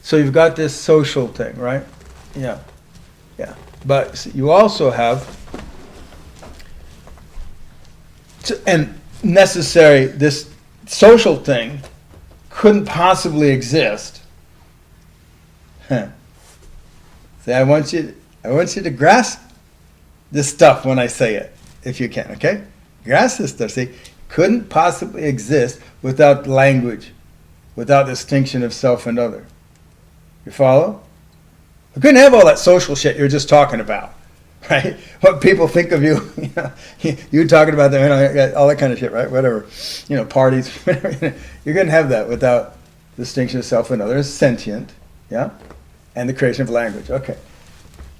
So you've got this social thing, right? Yeah, yeah. But you also have, and necessary, this social thing couldn't possibly exist. Huh. See, I want you to grasp this stuff when I say it, if you can, okay? Grasp this stuff. See, couldn't possibly exist without language, without distinction of self and other. You follow? We couldn't have all that social shit you're just talking about, right? What people think of you, you talking about them, all that kind of shit, right? Whatever, parties, whatever. You couldn't have that without distinction of self and other. It's sentient, yeah, and the creation of language. Okay,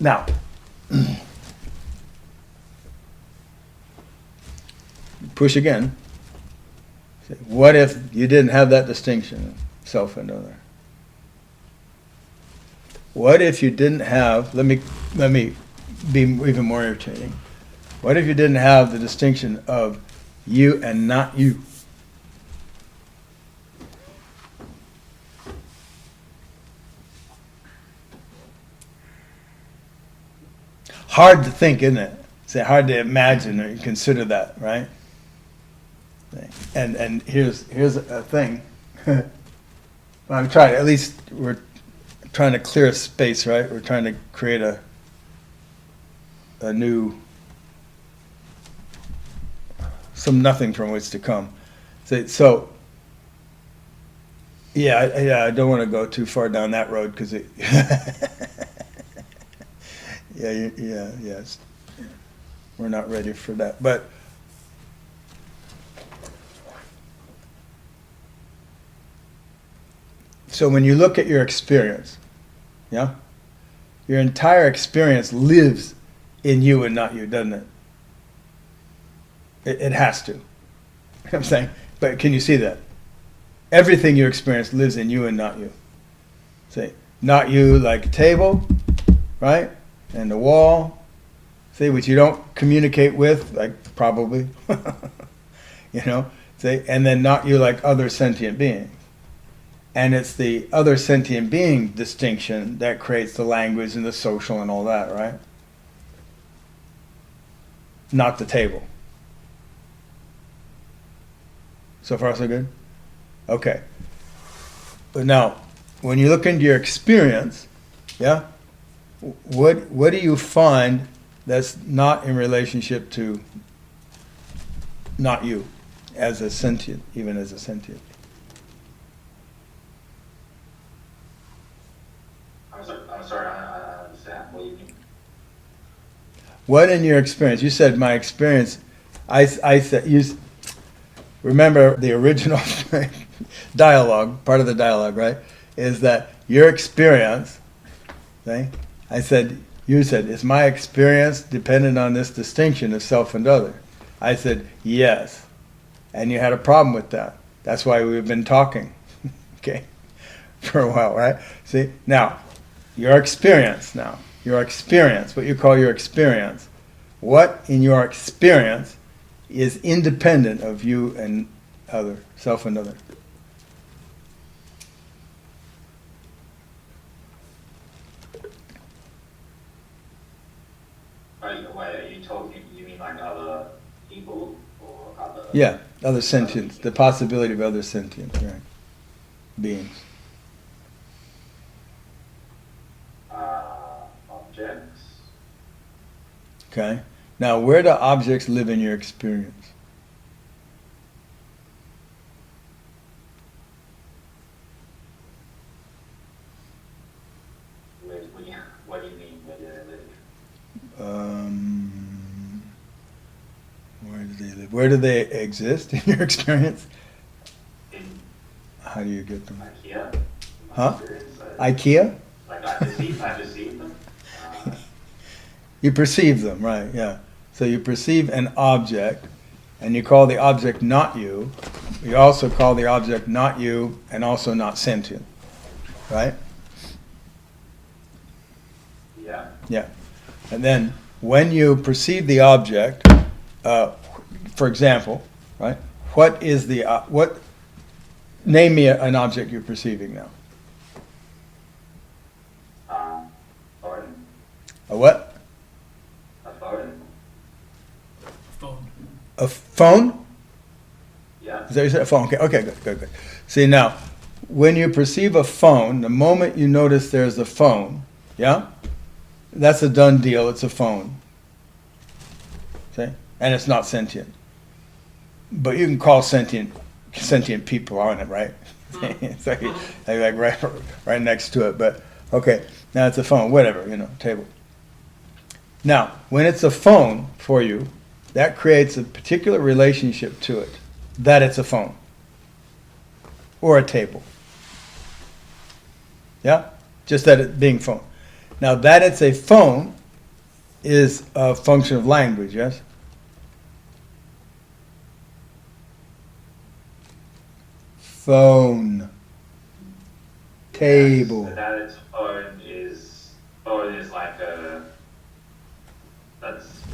now. Push again. What if you didn't have that distinction of self and other? What if you didn't have, let me be even more irritating. What if you didn't have the distinction of you and not you? Hard to think, isn't it? It's hard to imagine or consider that, right? And here's a thing. I'm trying, at least we're trying to clear a space, right? We're trying to create a new, some nothing from which to come. So I don't want to go too far down that road because it. Yes, we're not ready for that, but. So when you look at your experience, yeah, your entire experience lives in you and not you, doesn't it? It has to. You know what I'm saying? But can you see that? Everything you experience lives in you and not you. See, not you like a table, right? And the wall, see, which you don't communicate with, like probably, see, and then not you like other sentient beings. And it's the other sentient being distinction that creates the language and the social and all that, right? Not the table. So far, so good? Okay. But now, when you look into your experience, yeah, what do you find that's not in relationship to not you as a sentient, even as a sentient? I'm sorry, I understand what you mean. What in your experience? You said my experience. I said you. Remember the original dialogue. Part of the dialogue, right? Is that your experience? Okay? I said. You said, is my experience dependent on this distinction of self and other? I said yes, and you had a problem with that. That's why we've been talking, okay, for a while, right? See now. Your experience now, what you call your experience, what in your experience is independent of you and other, self and other? Are you talking, you mean like other people or other? Yeah, other sentience, the possibility of other sentience, right? Beings. Objects. Okay. Now, where do objects live in your experience? What do you mean? Where do they live? Where do they live? Where do they exist in your experience? How do you get them? IKEA. Huh? IKEA? Like I perceive them. You perceive them, right? Yeah. So you perceive an object, and you call the object not you. You also call the object not you, and also not sentient, right? Yeah. Yeah. And then when you perceive the object, for example, right? What is the what? Name me an object you're perceiving now. A phone? Yeah. Is that what you said? A phone. Okay, okay, good, good, good. See, now, when you perceive a phone, the moment you notice there's a phone, yeah? That's a done deal. It's a phone. See? And it's not sentient. But you can call sentient people on it, right? It's like right next to it. But, okay, now it's a phone, whatever, table. Now, when it's a phone for you, that creates a particular relationship to it, that it's a phone or a table. Yeah? Just that it being phone. Now, that it's a phone is a function of language, yes? Phone. Table. Yes, so that its phone is like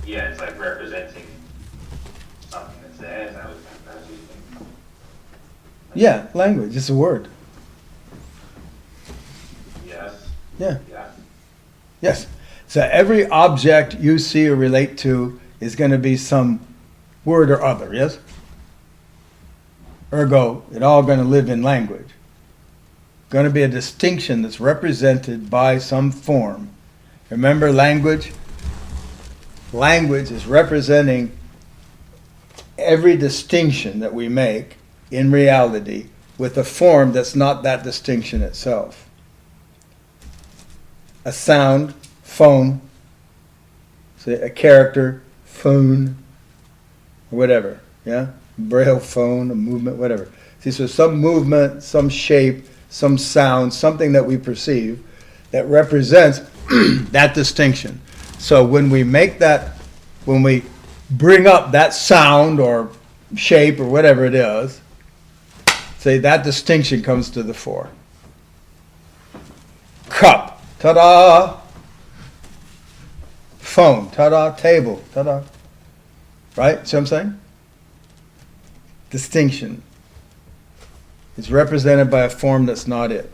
it's like representing something that's there. Is that what you think? Yeah, language. It's a word. Yes. Yeah. Yeah. Yes. So every object you see or relate to is going to be some word or other, yes? Ergo, it all going to live in language. Going to be a distinction that's represented by some form. Remember language? Language is representing every distinction that we make in reality with a form that's not that distinction itself. A sound, phone, say a character, phone, or whatever, yeah? Braille phone, a movement, whatever. See, so some movement, some shape, some sound, something that we perceive that represents that distinction. So when we make that, when we bring up that sound or shape or whatever it is, say that distinction comes to the fore. Cup, ta-da! Phone, ta-da! Table, ta-da! Right? See what I'm saying? Distinction is represented by a form that's not it.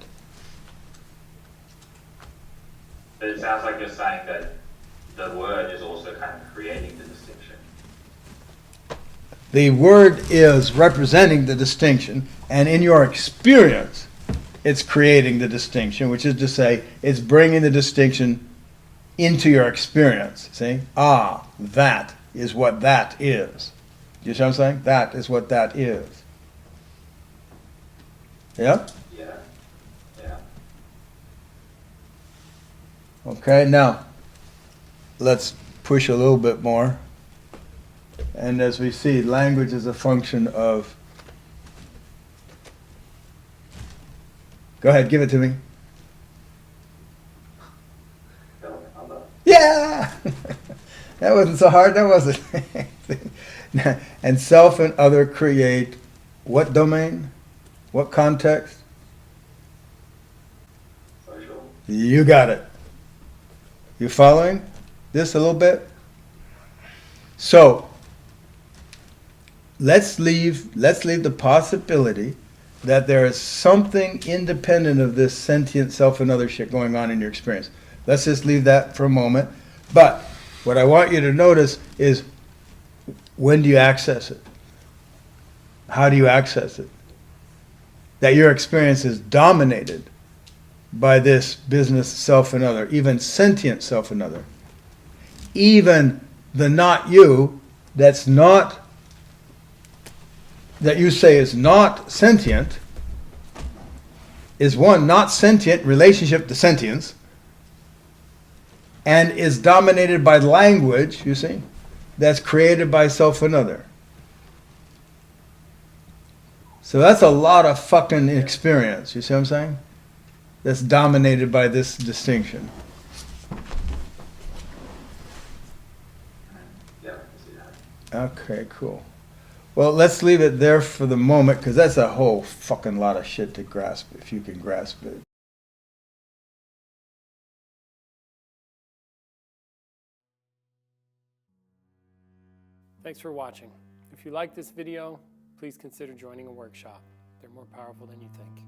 But it sounds like you're saying that the word is also kind of creating the distinction. The word is representing the distinction, and in your experience, it's creating the distinction, which is to say, it's bringing the distinction into your experience. See? Ah, that is what that is. You see what I'm saying? That is what that is. Yeah? Yeah. Yeah. Okay, now, let's push a little bit more. And as we see, language is a function of... Go ahead, give it to me. Yeah! That wasn't so hard, that was it? And self and other create what domain? What context? Social. You got it. You following this a little bit? So, let's leave the possibility that there is something independent of this sentient self and other shit going on in your experience. Let's just leave that for a moment. But what I want you to notice is, when do you access it? How do you access it? That your experience is dominated by this business self and other, even sentient self and other. Even the not you, that you say is not sentient, is one not sentient relationship to sentience, and is dominated by language, you see, that's created by self and other. So that's a lot of fucking experience, you see what I'm saying? That's dominated by this distinction. Yeah, I see that. Okay, cool. Well, let's leave it there for the moment, because that's a whole fucking lot of shit to grasp, if you can grasp it. Thanks for watching. If you like this video, please consider joining a workshop. They're more powerful than you think.